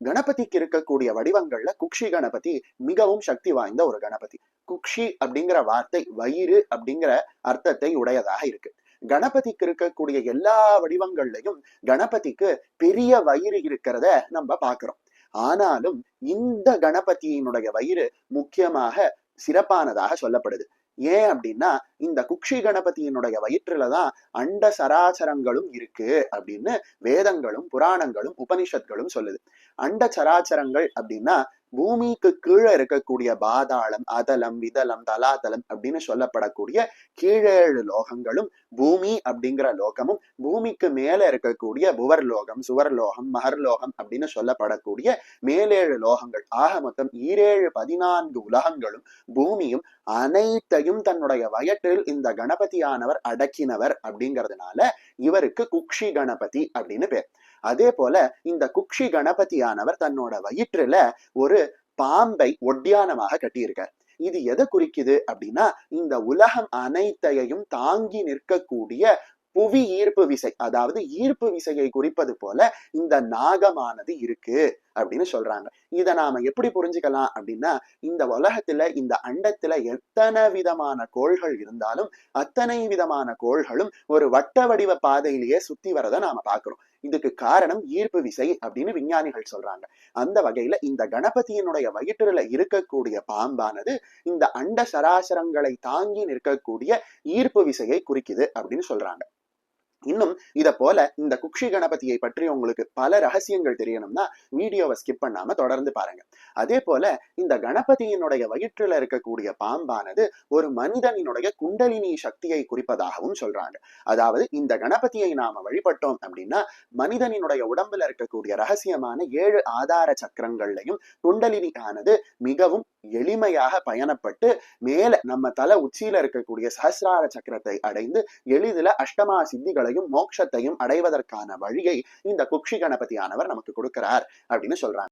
கணபதிக்கு இருக்கக்கூடிய வடிவங்கள்ல குக்ஷி கணபதி மிகவும் சக்தி வாய்ந்த ஒரு கணபதி. குக்ஷி அப்படிங்கிற வார்த்தை வயிறு அப்படிங்கிற அர்த்தத்தை உடையதாக இருக்கு. கணபதிக்கு இருக்கக்கூடிய எல்லா வடிவங்கள்லையும் கணபதிக்கு பெரிய வயிறு இருக்கிறத நம்ம பாக்குறோம். ஆனாலும் இந்த கணபதியினுடைய வயிறு முக்கியமாக சிறப்பானதாக சொல்லப்படுது. ஏன் அப்படின்னா இந்த குக்ஷி கணபதியினுடைய வயிற்றுலதான் அண்ட சராச்சரங்களும் இருக்கு அப்படின்னு வேதங்களும் புராணங்களும் உபனிஷத்களும் சொல்லுது. அண்ட சராச்சரங்கள் அப்படின்னா பூமிக்கு கீழே இருக்கக்கூடிய பாதாளம், அதலம், விதலம், தலாதலம் அப்படின்னு சொல்லப்படக்கூடிய கீழேழு லோகங்களும், பூமி அப்படிங்கிற லோகமும், பூமிக்கு மேல இருக்கக்கூடிய புவர்லோகம், சுவர்லோகம், மகர்லோகம் அப்படின்னு சொல்லப்படக்கூடிய மேலேழு லோகங்கள், ஆக மொத்தம் 14 உலகங்களும் பூமியும் அனைத்தையும் தன்னுடைய வயற்றில் இந்த கணபதியானவர் அடக்கினவர் அப்படிங்கிறதுனால இவருக்கு குக்ஷி கணபதி அப்படின்னு பேர். அதே போல இந்த குக்ஷி கணபதியானவர் தன்னோட வயிற்றுல ஒரு பாம்பை ஒட்டியானமாக கட்டியிருக்கார். இது எதை குறிக்குது அப்படின்னா இந்த உலகம் அனைத்தையும் தாங்கி நிற்கக்கூடிய புவி ஈர்ப்பு விசை, அதாவது ஈர்ப்பு விசையை குறிப்பது போல இந்த நாகமானது இருக்கு அப்படின்னு சொல்றாங்க. இதை நாம எப்படி புரிஞ்சுக்கலாம் அப்படின்னா இந்த உலகத்துல இந்த அண்டத்துல எத்தனை விதமான கோள்கள் இருந்தாலும் அத்தனை விதமான கோள்களும் ஒரு வட்ட வடிவ பாதையிலேயே சுத்தி வரதை நாம பாக்குறோம். இதுக்கு காரணம் ஈர்ப்பு விசை அப்படின்னு விஞ்ஞானிகள் சொல்றாங்க. அந்த வகையில இந்த கணபதியினுடைய வயிற்றுல இருக்கக்கூடிய பாம்பானது இந்த அண்ட சராசரங்களை தாங்கி நிற்கக்கூடிய ஈர்ப்பு விசையை குறிக்குது அப்படின்னு சொல்றாங்க. இன்னும் இத போல இந்த குக்ஷி கணபதியை பற்றி உங்களுக்கு பல ரகசியங்கள் தெரியணும்னா வீடியோவை ஸ்கிப் பண்ணாம தொடர்ந்து பாருங்க. அதே போல இந்த கணபதியினுடைய வயிற்றுல இருக்கக்கூடிய பாம்பானது ஒரு மனிதனினுடைய குண்டலினி சக்தியை குறிப்பதாகவும் சொல்றாங்க. அதாவது இந்த கணபதியை நாம வழிபட்டோம் அப்படின்னா மனிதனினுடைய உடம்புல இருக்கக்கூடிய ரகசியமான 7 ஆதார சக்கரங்கள்லையும் குண்டலினி ஆனது மிகவும் எளிமையாக பயணப்பட்டு மேல நம்ம தலை உச்சியில இருக்கக்கூடிய சஹஸ்ரார சக்கரத்தை அடைந்து எளிதில அஷ்டமா சித்திகளையும் மோட்சத்தையும் அடைவதற்கான வழியை இந்த குக்ஷி கணபதியானவர் நமக்கு கொடுக்கிறார் அப்படின்னு சொல்றாங்க.